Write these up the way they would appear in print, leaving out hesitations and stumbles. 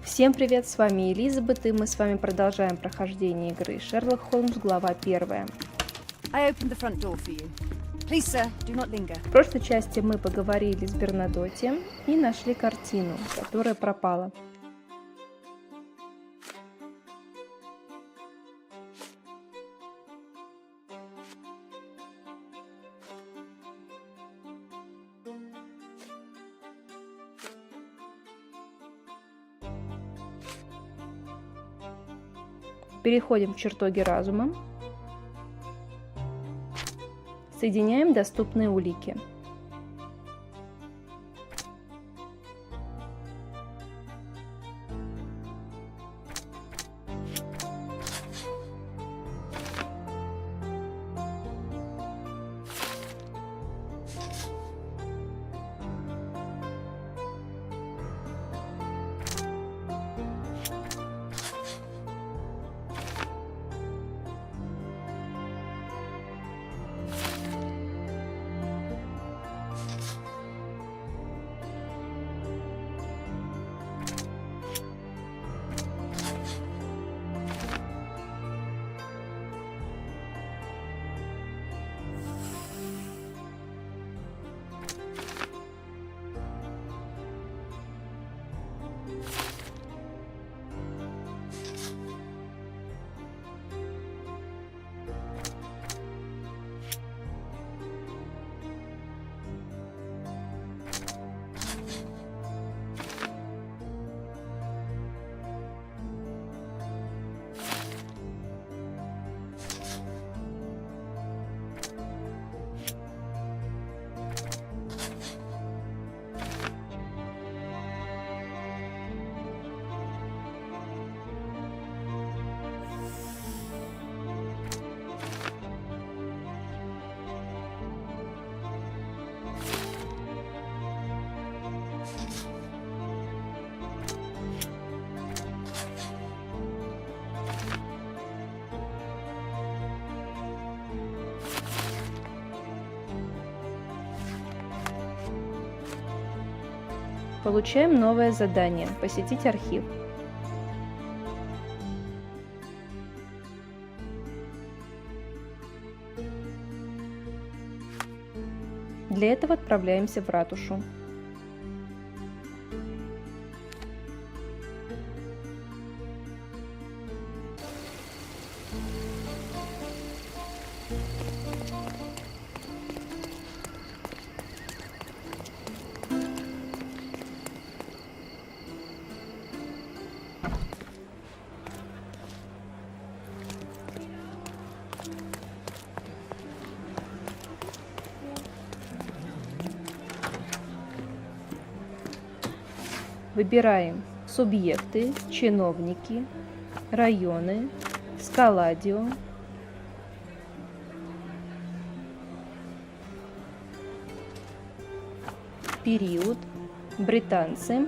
Всем привет, с вами Элизабет, и мы с вами продолжаем прохождение игры Шерлок Холмс, глава первая. В прошлой части мы поговорили с Бернадотти и нашли картину, которая пропала. Переходим в чертоги разума. Соединяем доступные улики. Получаем новое задание – посетить архив. Для этого отправляемся в ратушу. Выбираем субъекты, чиновники, районы, скаладио, период, британцы.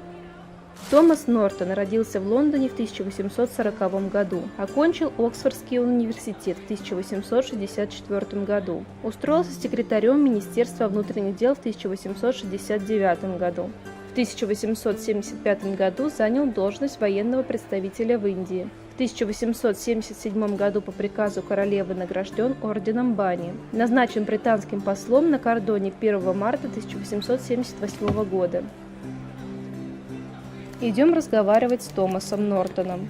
Томас Нортон родился в Лондоне в 1840 году, окончил Оксфордский университет в 1864 году, устроился секретарем Министерства внутренних дел в 1869 году. В 1875 году занял должность военного представителя в Индии. В 1877 году по приказу королевы награжден орденом Бани. Назначен британским послом на кордоне 1 марта 1878 года. Идем разговаривать с Томасом Нортоном.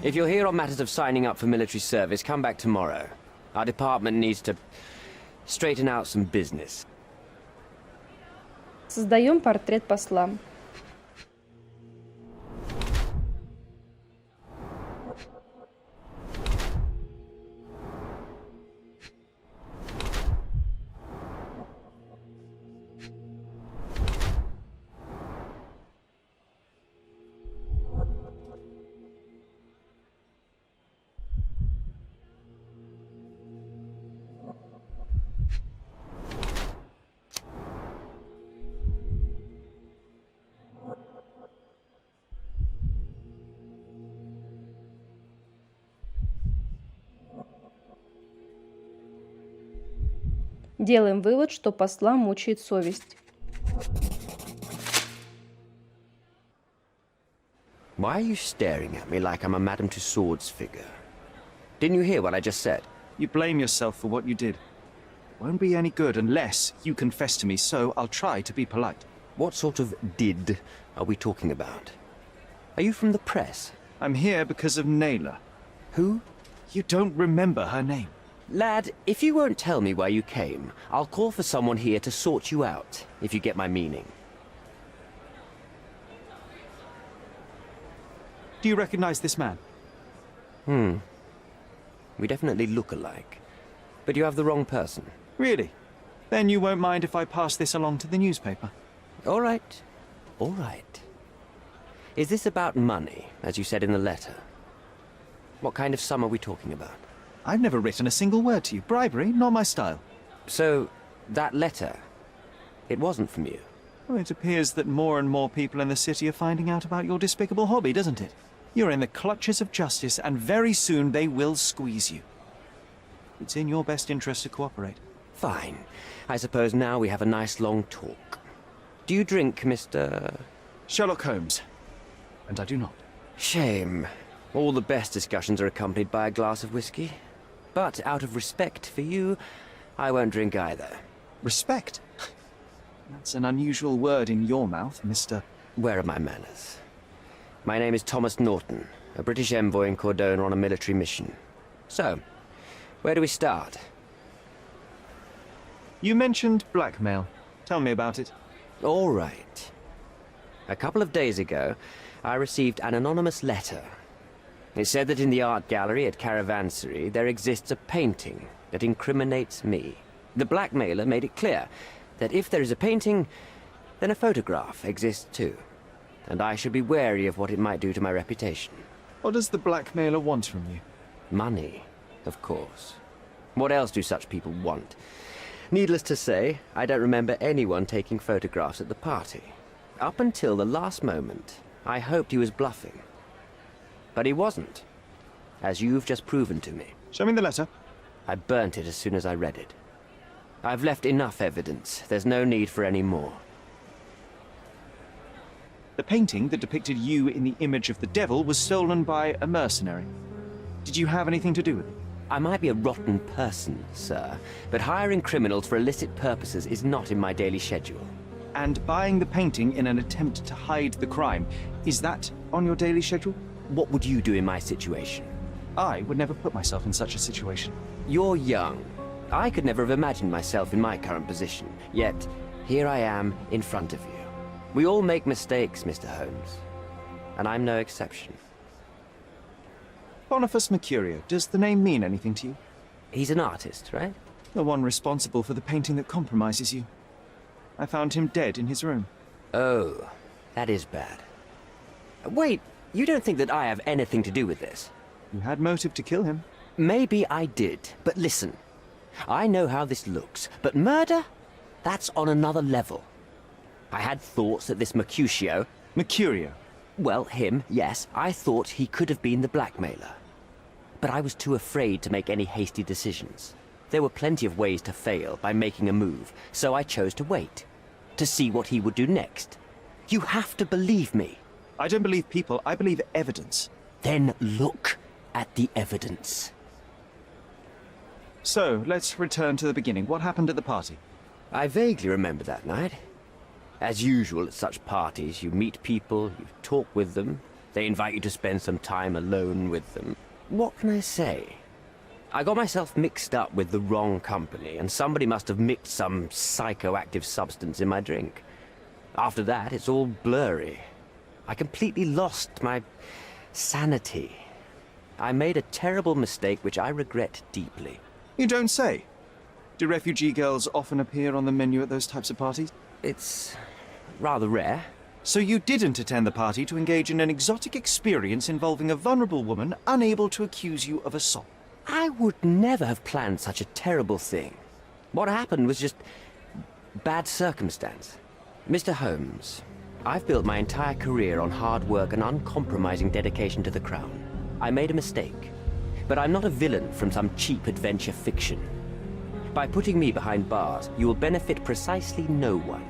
If you're here on matters of signing up for military service, come back tomorrow. Our department needs to straighten out some business. Создаем портрет посла. Делаем вывод, что посла мучает совесть. Why are you staring at me like I'm a Madame Tussauds figure? Didn't you hear what I just said? You blame yourself for what you did. Won't be any good unless you confess to me, so I'll try to be polite. What sort of did are we talking about? Are you from the press? I'm here because of Naylor. Who? You don't remember her name. Lad, if you won't tell me why you came, I'll call for someone here to sort you out, if you get my meaning. Do you recognize this man? We definitely look alike. But you have the wrong person. Really? Then you won't mind if I pass this along to the newspaper? All right. All right. Is this about money, as you said in the letter? What kind of sum are we talking about? I've never written a single word to you. Bribery, not my style. So, that letter, it wasn't from you? Well, it appears that more and more people in the city are finding out about your despicable hobby, doesn't it? You're in the clutches of justice, and very soon they will squeeze you. It's in your best interest to cooperate. Fine. I suppose now we have a nice long talk. Do you drink, Mr... Sherlock Holmes. And I do not. Shame. All the best discussions are accompanied by a glass of whiskey. But out of respect for you, I won't drink either. Respect? That's an unusual word in your mouth, Mr. Where are my manners? My name is Thomas Norton, a British envoy in Cordona on a military mission. So, where do we start? You mentioned blackmail. Tell me about it. All right. A couple of days ago, I received an anonymous letter. It said that in the art gallery at Caravansary there exists a painting that incriminates me. The blackmailer made it clear that if there is a painting, then a photograph exists too. And I should be wary of what it might do to my reputation. What does the blackmailer want from you? Money, of course. What else do such people want? Needless to say, I don't remember anyone taking photographs at the party. Up until the last moment, I hoped he was bluffing. But he wasn't, as you've just proven to me. Show me the letter. I burnt it as soon as I read it. I've left enough evidence. There's no need for any more. The painting that depicted you in the image of the devil was stolen by a mercenary. Did you have anything to do with it? I might be a rotten person, sir, but hiring criminals for illicit purposes is not in my daily schedule. And buying the painting in an attempt to hide the crime, is that on your daily schedule? What would you do in my situation? I would never put myself in such a situation. You're young. I could never have imagined myself in my current position, yet here I am in front of you. We all make mistakes, Mr. Holmes, and I'm no exception. Boniface Mercurio, does the name mean anything to you? He's an artist, right? The one responsible for the painting that compromises you. I found him dead in his room. Oh, that is bad. Wait, you don't think that I have anything to do with this? You had motive to kill him. Maybe I did, but listen. I know how this looks, but murder? That's on another level. I had thoughts that this Mercutio... Mercurio? Well, him, yes. I thought he could have been the blackmailer. But I was too afraid to make any hasty decisions. There were plenty of ways to fail by making a move, so I chose to wait. To see what he would do next. You have to believe me. I don't believe people, I believe evidence. Then look at the evidence. So, let's return to the beginning. What happened at the party? I vaguely remember that night. As usual at such parties, you meet people, you talk with them, they invite you to spend some time alone with them. What can I say? I got myself mixed up with the wrong company, and somebody must have mixed some psychoactive substance in my drink. After that, it's all blurry. I completely lost my sanity. I made a terrible mistake which I regret deeply. You don't say. Do refugee girls often appear on the menu at those types of parties? It's rather rare. So you didn't attend the party to engage in an exotic experience involving a vulnerable woman unable to accuse you of assault? I would never have planned such a terrible thing. What happened was just bad circumstance. Mr. Holmes, I've built my entire career on hard work and uncompromising dedication to the Crown. I made a mistake, but I'm not a villain from some cheap adventure fiction. By putting me behind bars, you will benefit precisely no one.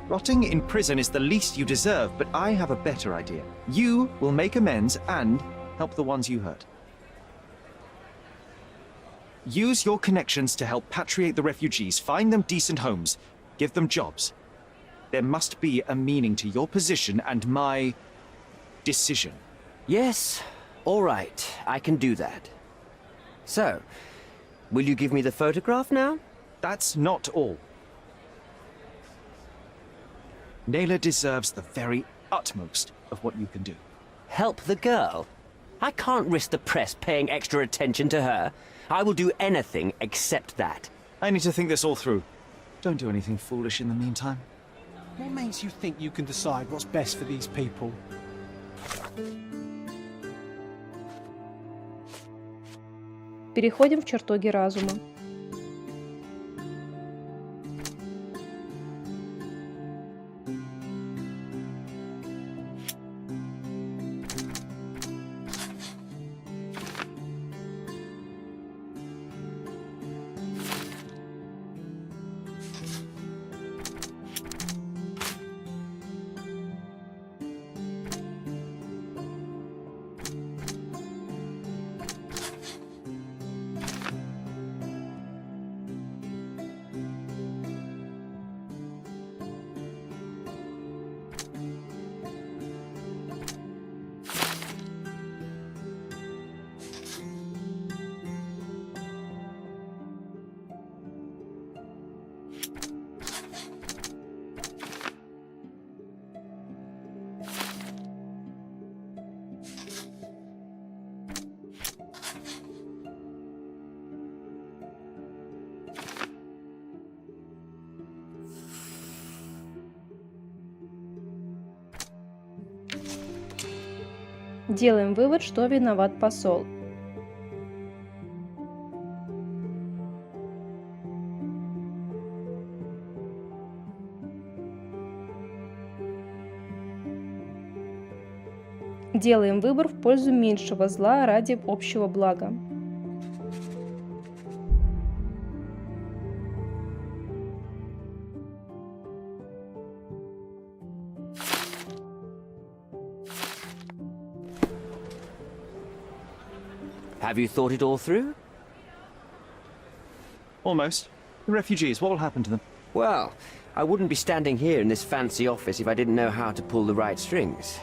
Rotting in prison is the least you deserve, but I have a better idea. You will make amends and help the ones you hurt. Use your connections to help patriate the refugees, find them decent homes, give them jobs. There must be a meaning to your position and my decision. Yes, all right, I can do that. So, will you give me the photograph now? That's not all. Naylor deserves the very utmost of what you can do. Help the girl? I can't risk the press paying extra attention to her. I will do anything except that. I need to think this all through. Don't do anything foolish in the meantime. What makes you think you can decide what's best for these people? Переходим в чертоги разума. Делаем вывод, что виноват посол. Делаем выбор в пользу меньшего зла ради общего блага. Have you thought it all through? Almost. The refugees, what will happen to them? Well, I wouldn't be standing here in this fancy office if I didn't know how to pull the right strings.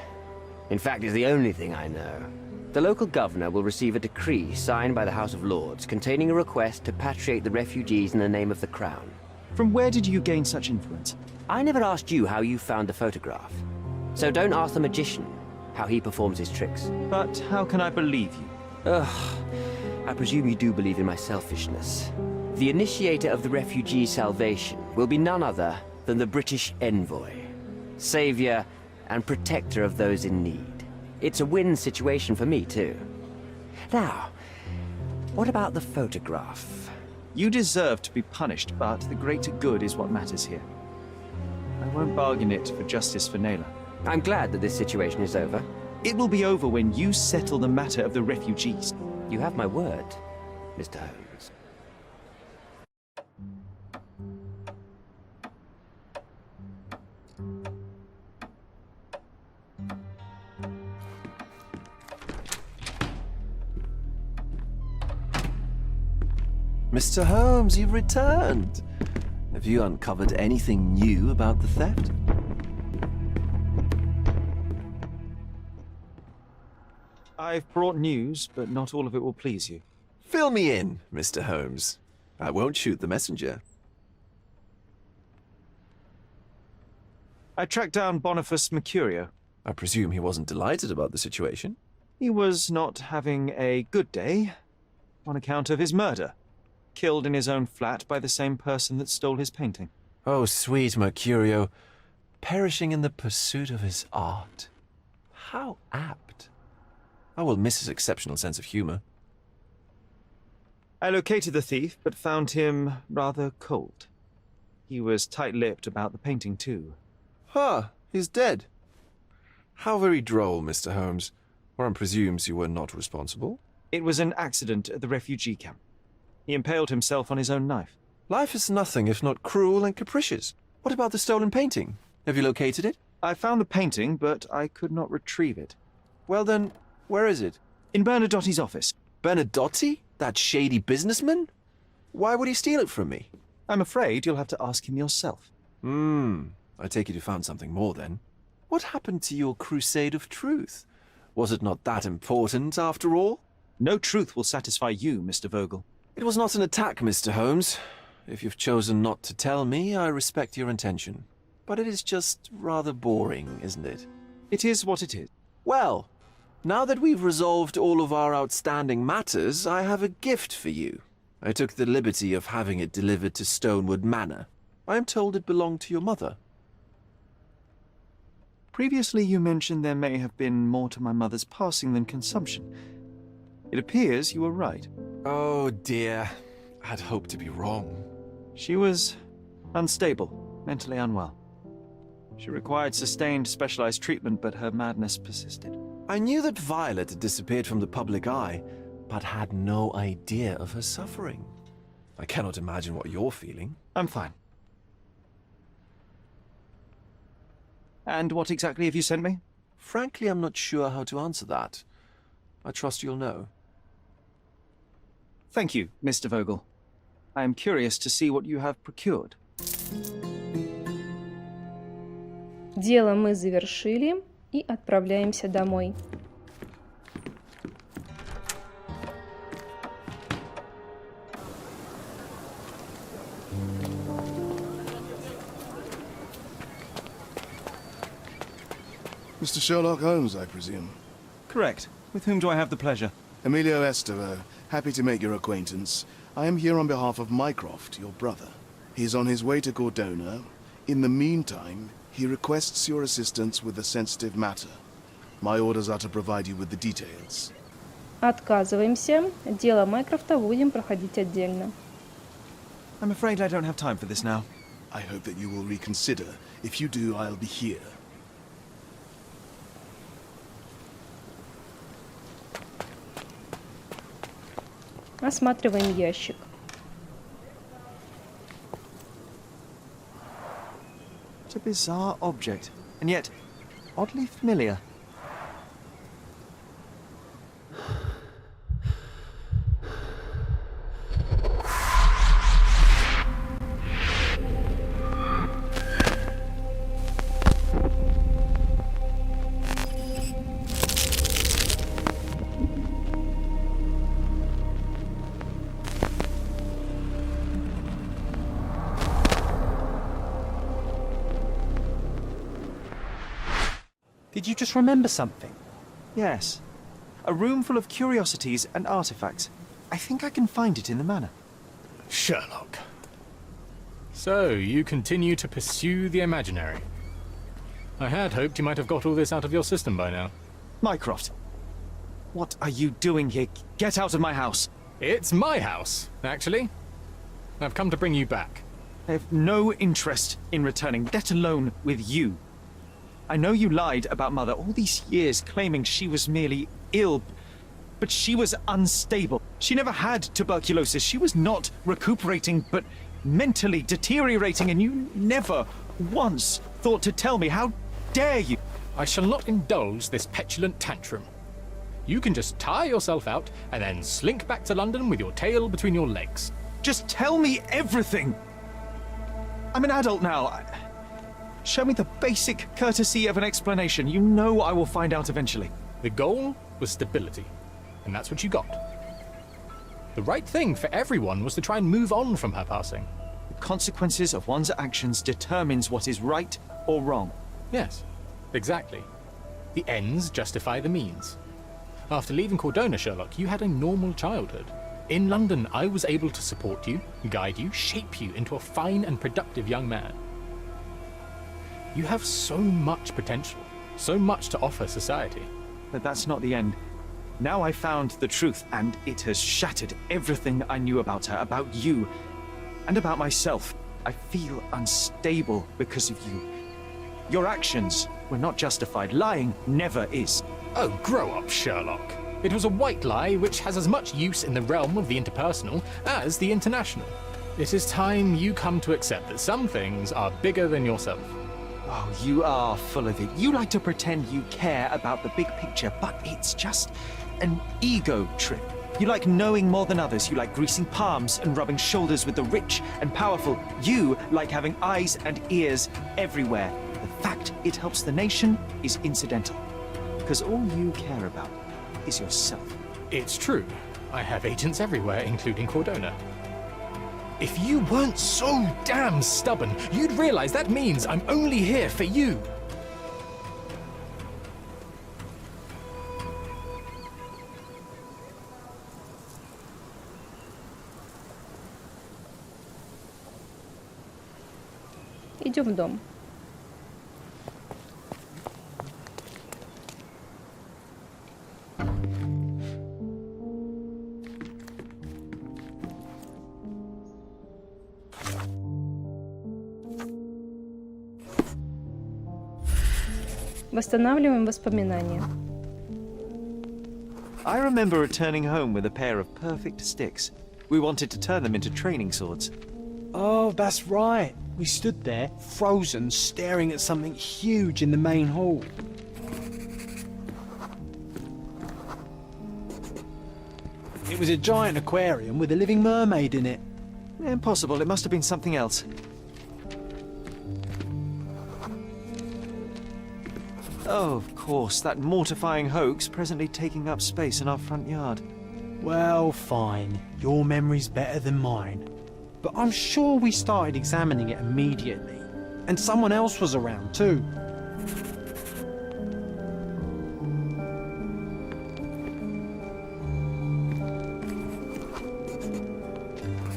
In fact, it's the only thing I know. The local governor will receive a decree signed by the House of Lords containing a request to patriate the refugees in the name of the Crown. From where did you gain such influence? I never asked you how you found the photograph. So don't ask the magician how he performs his tricks. But how can I believe you? Ugh, I presume you do believe in my selfishness. The initiator of the refugee salvation will be none other than the British envoy, savior and protector of those in need. It's a win situation for me, too. Now, what about the photograph? You deserve to be punished, but the greater good is what matters here. I won't bargain it for justice for Naylor. I'm glad that this situation is over. It will be over when you settle the matter of the refugees. You have my word, Mr. Holmes. Mr. Holmes, you've returned. Have you uncovered anything new about the theft? I've brought news, but not all of it will please you. Fill me in, Mr. Holmes. I won't shoot the messenger. I tracked down Boniface Mercurio. I presume he wasn't delighted about the situation. He was not having a good day on account of his murder. Killed in his own flat by the same person that stole his painting. Oh, sweet Mercurio, perishing in the pursuit of his art. How apt. I will miss his exceptional sense of humor. I located the thief, but found him rather cold. He was tight-lipped about the painting, too. He's dead. How very droll, Mr. Holmes. Warren presumes you were not responsible. It was an accident at the refugee camp. He impaled himself on his own knife. Life is nothing if not cruel and capricious. What about the stolen painting? Have you located it? I found the painting, but I could not retrieve it. Well then, where is it? In Bernadotti's office. Bernadotti? That shady businessman? Why would he steal it from me? I'm afraid you'll have to ask him yourself. I take it you found something more then. What happened to your crusade of truth? Was it not that important, after all? No truth will satisfy you, Mr. Vogel. It was not an attack, Mr. Holmes. If you've chosen not to tell me, I respect your intention. But it is just rather boring, isn't it? It is what it is. Well, now that we've resolved all of our outstanding matters, I have a gift for you. I took the liberty of having it delivered to Stonewood Manor. I am told it belonged to your mother. Previously you mentioned there may have been more to my mother's passing than consumption. It appears you were right. Oh dear, I'd hoped to be wrong. She was unstable, mentally unwell. She required sustained specialized treatment, but her madness persisted. I knew that Violet had disappeared from the public eye, but had no idea of her suffering. I cannot imagine what you're feeling. I'm fine. And what exactly have you sent me? Frankly, I'm not sure how to answer that. I trust you'll know. Thank you, Mr. Vogel. I am curious to see what you have procured. Дело мы завершили и отправляемся домой. Mr. Sherlock Holmes, I presume. Correct. With whom do I have the pleasure? Emilio Estevaux, happy to make your acquaintance. I am here on behalf of Mycroft, your brother. He's on his way to Cordona. In the meantime, he requests your assistance with a sensitive matter. My orders are to provide you with the details. Отказываемся. Дело Майкрофта будем проходить отдельно. I'm afraid I don't have time for this now. I hope that you will reconsider. If you do, I'll be here. Осматриваем ящик. It's a bizarre object, and yet oddly familiar. Did you just remember something? Yes. A room full of curiosities and artifacts. I think I can find it in the manor. Sherlock. So, you continue to pursue the imaginary. I had hoped you might have got all this out of your system by now. Mycroft, what are you doing here? Get out of my house! It's my house, actually. I've come to bring you back. I have no interest in returning, let alone with you. I know you lied about Mother all these years, claiming she was merely ill, but she was unstable. She never had tuberculosis. She was not recuperating, but mentally deteriorating, and you never once thought to tell me. How dare you? I shall not indulge this petulant tantrum. You can just tire yourself out and then slink back to London with your tail between your legs. Just tell me everything! I'm an adult now. Show me the basic courtesy of an explanation. You know I will find out eventually. The goal was stability, and that's what you got. The right thing for everyone was to try and move on from her passing. The consequences of one's actions determines what is right or wrong. Yes, exactly. The ends justify the means. After leaving Cordona, Sherlock, you had a normal childhood. In London, I was able to support you, guide you, shape you into a fine and productive young man. You have so much potential, so much to offer society. But that's not the end. Now I found the truth, and it has shattered everything I knew about her, about you, and about myself. I feel unstable because of you. Your actions were not justified. Lying never is. Oh, grow up, Sherlock. It was a white lie which has as much use in the realm of the interpersonal as the international. It is time you come to accept that some things are bigger than yourself. Oh, you are full of it. You like to pretend you care about the big picture, but it's just an ego trip. You like knowing more than others. You like greasing palms and rubbing shoulders with the rich and powerful. You like having eyes and ears everywhere. The fact it helps the nation is incidental. Because all you care about is yourself. It's true. I have agents everywhere, including Cordona. If you weren't so damn stubborn, you'd realize that means I'm only here for you. Идем в дом. Восстанавливаем воспоминания. I remember returning home with a pair of perfect sticks. We wanted to turn them into training swords. Oh, that's right. We stood there, frozen, staring at something huge in the main hall. It was a giant aquarium with a living mermaid in it. Impossible, it must have been something else. Oh, of course, that mortifying hoax presently taking up space in our front yard. Well, fine. Your memory's better than mine. But I'm sure we started examining it immediately. And someone else was around too.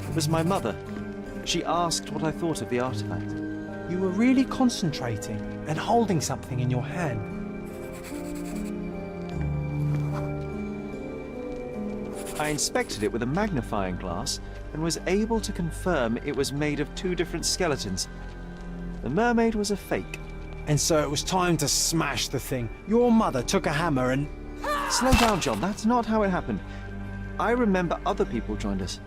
It was my mother. She asked what I thought of the artifact. You were really concentrating and holding something in your hand. I inspected it with a magnifying glass and was able to confirm it was made of two different skeletons. The mermaid was a fake. And so it was time to smash the thing. Your mother took a hammer and... Slow down, John. That's not how it happened. I remember other people joined us.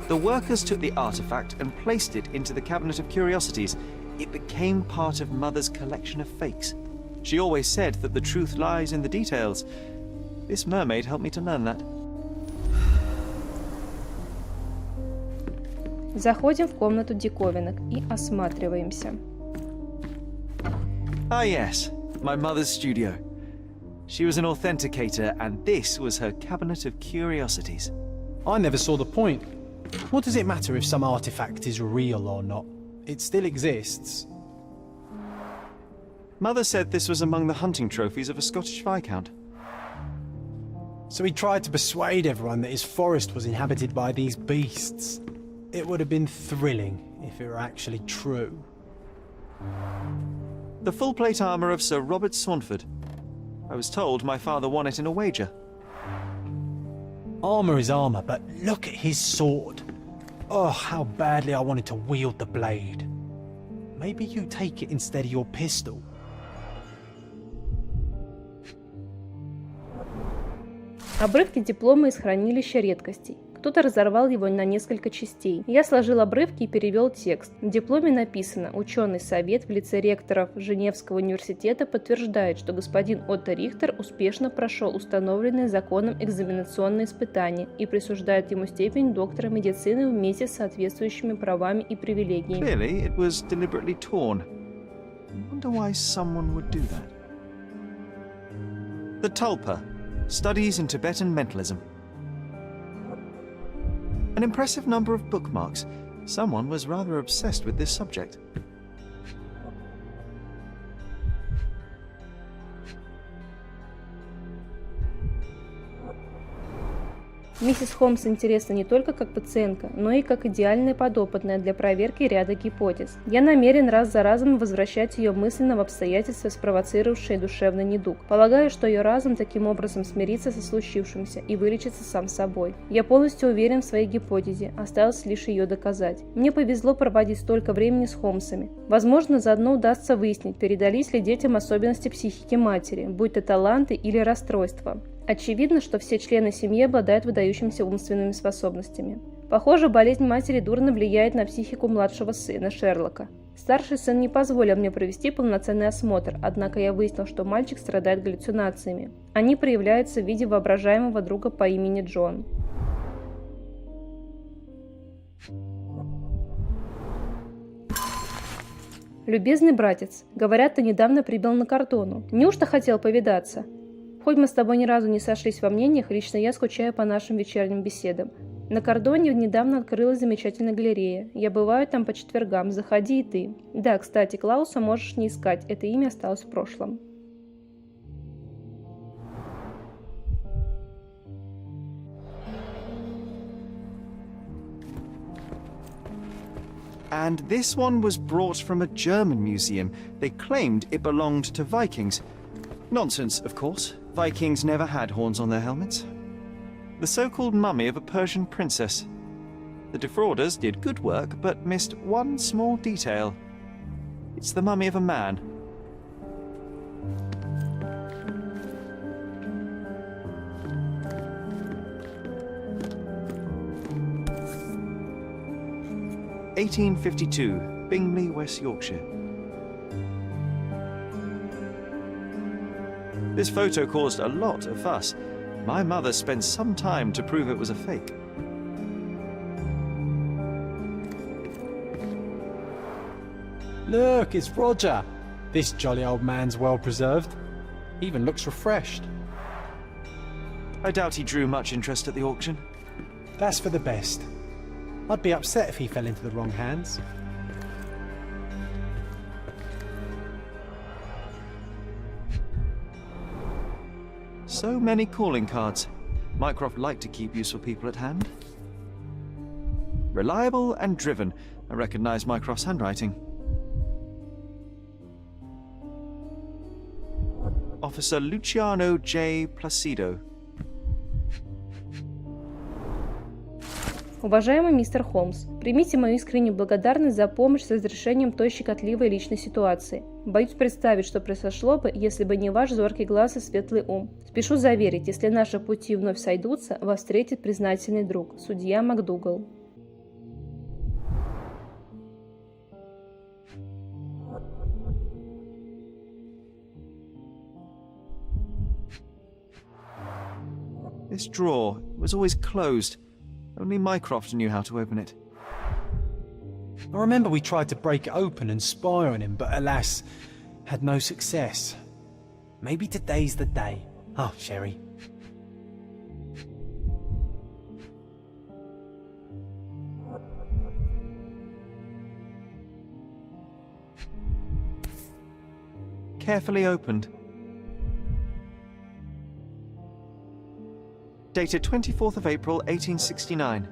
The workers took the artifact and placed it into the cabinet of curiosities. It became part of Mother's collection of fakes. She always said that the truth lies in the details. This mermaid helped me to learn that. Заходим в комнату диковинок и осматриваемся. Ah yes, my mother's studio. She was an authenticator and this was her cabinet of curiosities. I never saw the point. What does it matter if some artifact is real or not? It still exists. Mother said this was among the hunting trophies of a Scottish Viscount. So he tried to persuade everyone that his forest was inhabited by these beasts. It would have been thrilling if it were actually true. The full plate armour of Sir Robert Saunford. I was told my father won it in a wager. Armour is armour, but look at his sword. Oh, how badly I wanted to wield the blade. Maybe you take it instead of your pistol. Обрывки диплома из хранилища редкостей. Кто-то разорвал его на несколько частей. Я сложил обрывки и перевел текст. В дипломе написано: ученый совет в лице ректоров Женевского университета подтверждает, что господин Отто Рихтер успешно прошел установленные законом экзаменационные испытания и присуждает ему степень доктора медицины вместе с соответствующими правами и привилегиями. Clearly, it was deliberately torn. I wonder why someone would do that. The Tulpa. Studies in Tibetan mentalism. An impressive number of bookmarks. Someone was rather obsessed with this subject. Миссис Холмс интересна не только как пациентка, но и как идеальная подопытная для проверки ряда гипотез. Я намерен раз за разом возвращать ее мысленно в обстоятельства, спровоцировавшие душевный недуг. Полагаю, что ее разум таким образом смирится со случившимся и вылечится сам собой. Я полностью уверен в своей гипотезе, осталось лишь ее доказать. Мне повезло проводить столько времени с Холмсами. Возможно, заодно удастся выяснить, передались ли детям особенности психики матери, будь то таланты или расстройства. Очевидно, что все члены семьи обладают выдающимися умственными способностями. Похоже, болезнь матери дурно влияет на психику младшего сына, Шерлока. Старший сын не позволил мне провести полноценный осмотр, однако я выяснил, что мальчик страдает галлюцинациями. Они проявляются в виде воображаемого друга по имени Джон. «Любезный братец, говорят, ты недавно прибыл на Картону. Неужто хотел повидаться? Хоть мы с тобой ни разу не сошлись во мнениях, лично я скучаю по нашим вечерним беседам. На Кордоне недавно открылась замечательная галерея. Я бываю там по четвергам, заходи и ты. Да, кстати, Клауса можешь не искать, это имя осталось в прошлом». And this one was brought from a German museum. They claimed it belonged to Vikings. Nonsense, of course. Vikings never had horns on their helmets. The so-called mummy of a Persian princess. The defrauders did good work, but missed one small detail. It's the mummy of a man. (1852), Bingley, West Yorkshire. This photo caused a lot of fuss. My mother spent some time to prove it was a fake. Look, it's Roger. This jolly old man's well preserved. He even looks refreshed. I doubt he drew much interest at the auction. That's for the best. I'd be upset if he fell into the wrong hands. So many calling cards. Mycroft liked to keep useful people at hand. Reliable and driven. I recognize Mycroft's handwriting. Officer Luciano J. Placido. Уважаемый мистер Холмс, примите мою искреннюю благодарность за помощь с разрешением той щекотливой личной ситуации. Боюсь представить, что произошло бы, если бы не ваш зоркий глаз и светлый ум. Спешу заверить, если наши пути вновь сойдутся, вас встретит признательный друг, судья МакДугал. This drawer was always closed. Only Mycroft knew how to open it. I remember we tried to break it open and spy on him, but alas, had no success. Maybe today's the day. Oh, Sherry. Carefully opened. Dated 24th of April, 1869.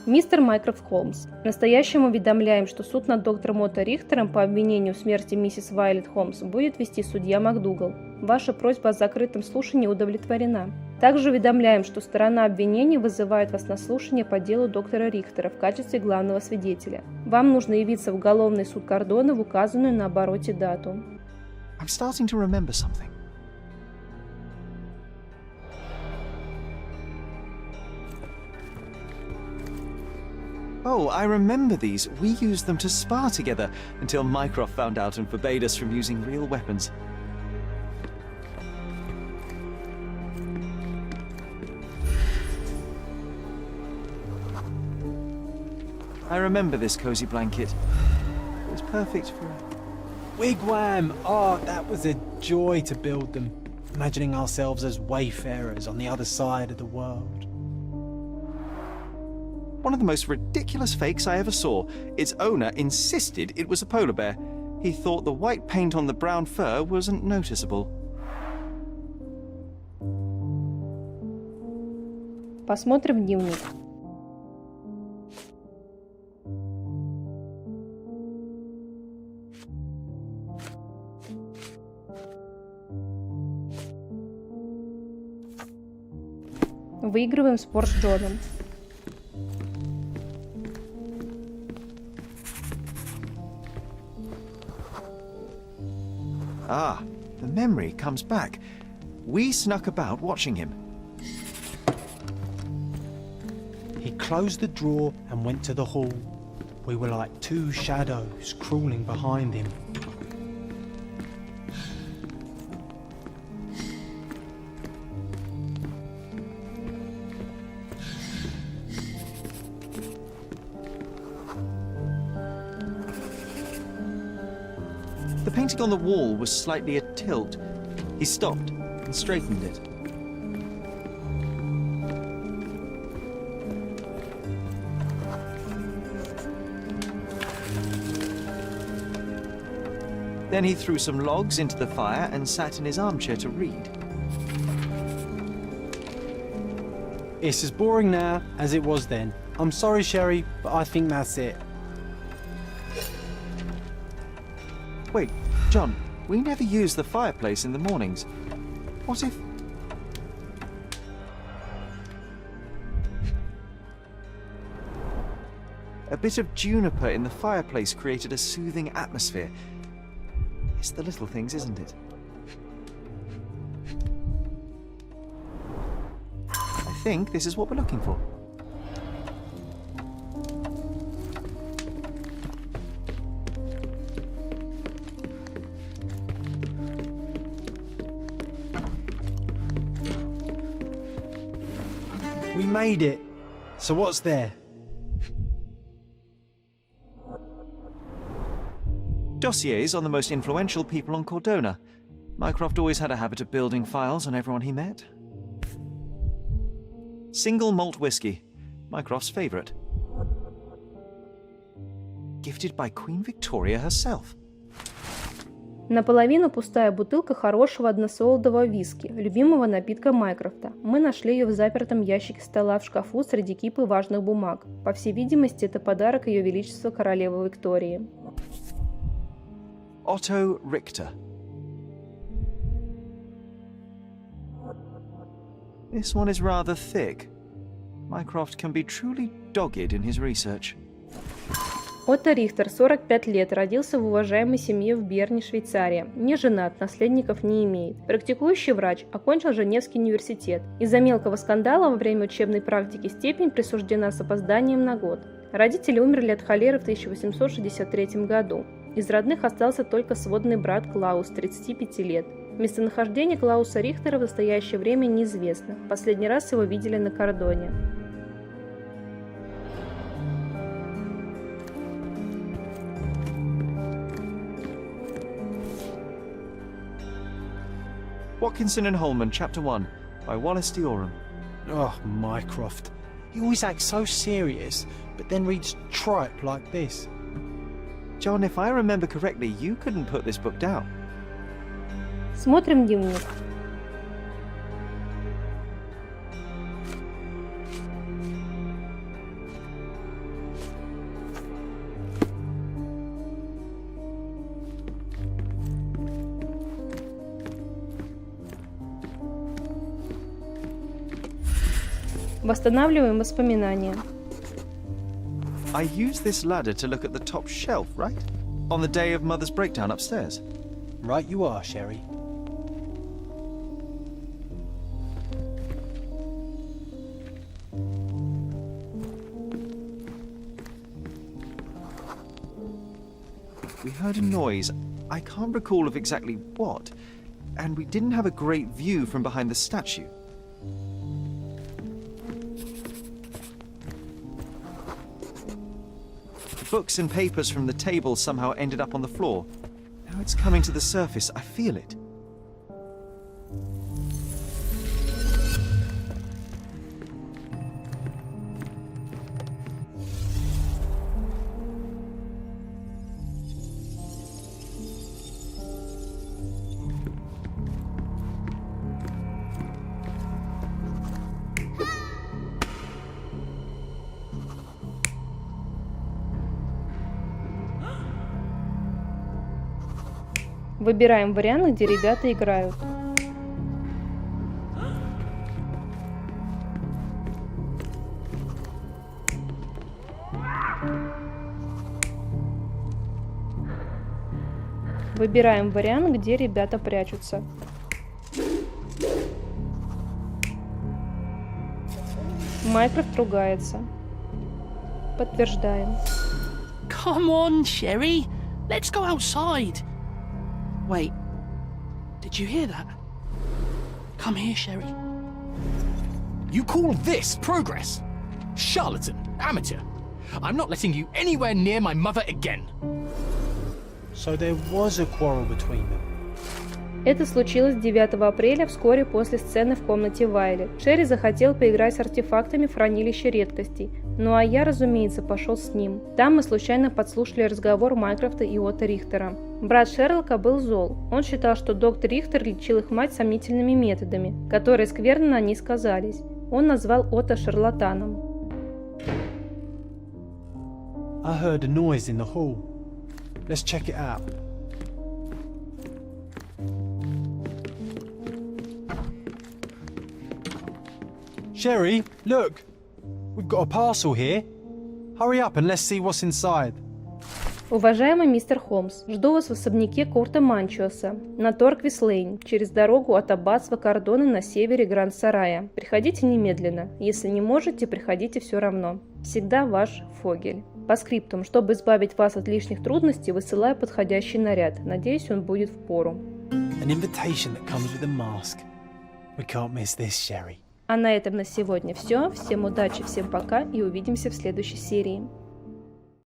Мистер Майкрофт Холмс, настоящим уведомляем, что суд над доктором Отто Рихтером по обвинению в смерти миссис Вайлет Холмс будет вести судья МакДугал. Ваша просьба о закрытом слушании удовлетворена. Также уведомляем, что сторона обвинения вызывает вас на слушание по делу доктора Рихтера в качестве главного свидетеля. Вам нужно явиться в уголовный суд Кордона в указанную на обороте дату. I'm starting to remember something. Oh, I remember these. We used them to spar together until Mycroft found out and forbade us from using real weapons. I remember this cozy blanket. It was perfect for a... Wigwam! Oh, that was a joy to build them. Imagining ourselves as wayfarers on the other side of the world. One of the most ridiculous fakes I ever saw. Its owner insisted it was a polar bear. He thought the white paint on the brown fur wasn't noticeable. Посмотрим дневник. Выигрываем спор с Джоном. Ah, the memory comes back. We snuck about watching him. He closed the drawer and went to the hall. We were like two shadows crawling behind him. The painting on the wall was slightly at tilt. He stopped and straightened it. Then he threw some logs into the fire and sat in his armchair to read. It's as boring now as it was then. I'm sorry, Sherry, but I think that's it. Wait, John, we never use the fireplace in the mornings. What if... A bit of juniper in the fireplace created a soothing atmosphere. It's the little things, isn't it? I think this is what we're looking for. We made it. So what's there? Dossiers on the most influential people on Cordona. Mycroft always had a habit of building files on everyone he met. Single malt whiskey, Mycroft's favourite. Gifted by Queen Victoria herself. Наполовину пустая бутылка хорошего односолодового виски, любимого напитка Майкрофта. Мы нашли ее в запертом ящике стола в шкафу среди кипы важных бумаг. По всей видимости, это подарок Ее Величества Королевы Виктории. Otto Richter. This one is rather thick. Mycroft can be truly dogged in his research. Отто Рихтер, 45 лет, родился в уважаемой семье в Берне, Швейцария. Не женат, наследников не имеет. Практикующий врач, окончил Женевский университет. Из-за мелкого скандала во время учебной практики степень присуждена с опозданием на год. Родители умерли от холеры в 1863 году. Из родных остался только сводный брат Клаус, 35 лет. Местонахождение Клауса Рихтера в настоящее время неизвестно. Последний раз его видели на кордоне. Watkinson and Holman, Chapter 1, by Wallace Dioram. Oh, Mycroft. He always acts so serious, but then reads tripe like this. John, if I remember correctly, you couldn't put this book down. Смотрим дневник. Восстанавливаем воспоминания. I used this ladder to look at the top shelf, right? On the day of Mother's breakdown upstairs. Right you are, Sherry. We heard a noise. I can't recall of exactly what, and we didn't have a great view from behind the statue. Books and papers from the table somehow ended up on the floor. Now it's coming to the surface. I feel it. Выбираем вариант, где ребята играют. Выбираем вариант, где ребята прячутся. Майкрофт ругается. Подтверждаем. Come on, Sherry. Let's go outside. Wait. Did you hear that? Come here, Sherry. You call this progress? Charlatan, amateur. I'm not letting you anywhere near my mother again. So there was a quarrel between them. Это случилось 9 апреля, вскоре после сцены в комнате Вайли. Шерри захотел поиграть с артефактами в хранилище редкостей. Ну а я, разумеется, пошел с ним. Там мы случайно подслушали разговор Майкрофта и Отто Рихтера. Брат Шерлока был зол. Он считал, что доктор Рихтер лечил их мать сомнительными методами, которые скверно на ней сказались. Он назвал Отто шарлатаном. I heard a noise in the hall. Let's check it out. Sherry, look! We've got a parcel here. Hurry up and let's see what's inside. Уважаемый мистер Холмс, жду вас в особняке Курта Манчиоса на Торквис-Лейн, через дорогу от аббатства Кордона на севере Гранд-Сарая. Приходите немедленно. Если не можете, приходите все равно. Всегда ваш Фогель. По скриптум, чтобы избавить вас от лишних трудностей, высылаю подходящий наряд. Надеюсь, он будет впору. An invitation that comes with a mask. We can't miss this, Sherry. А на этом на сегодня все. Всем удачи, всем пока и увидимся в следующей серии.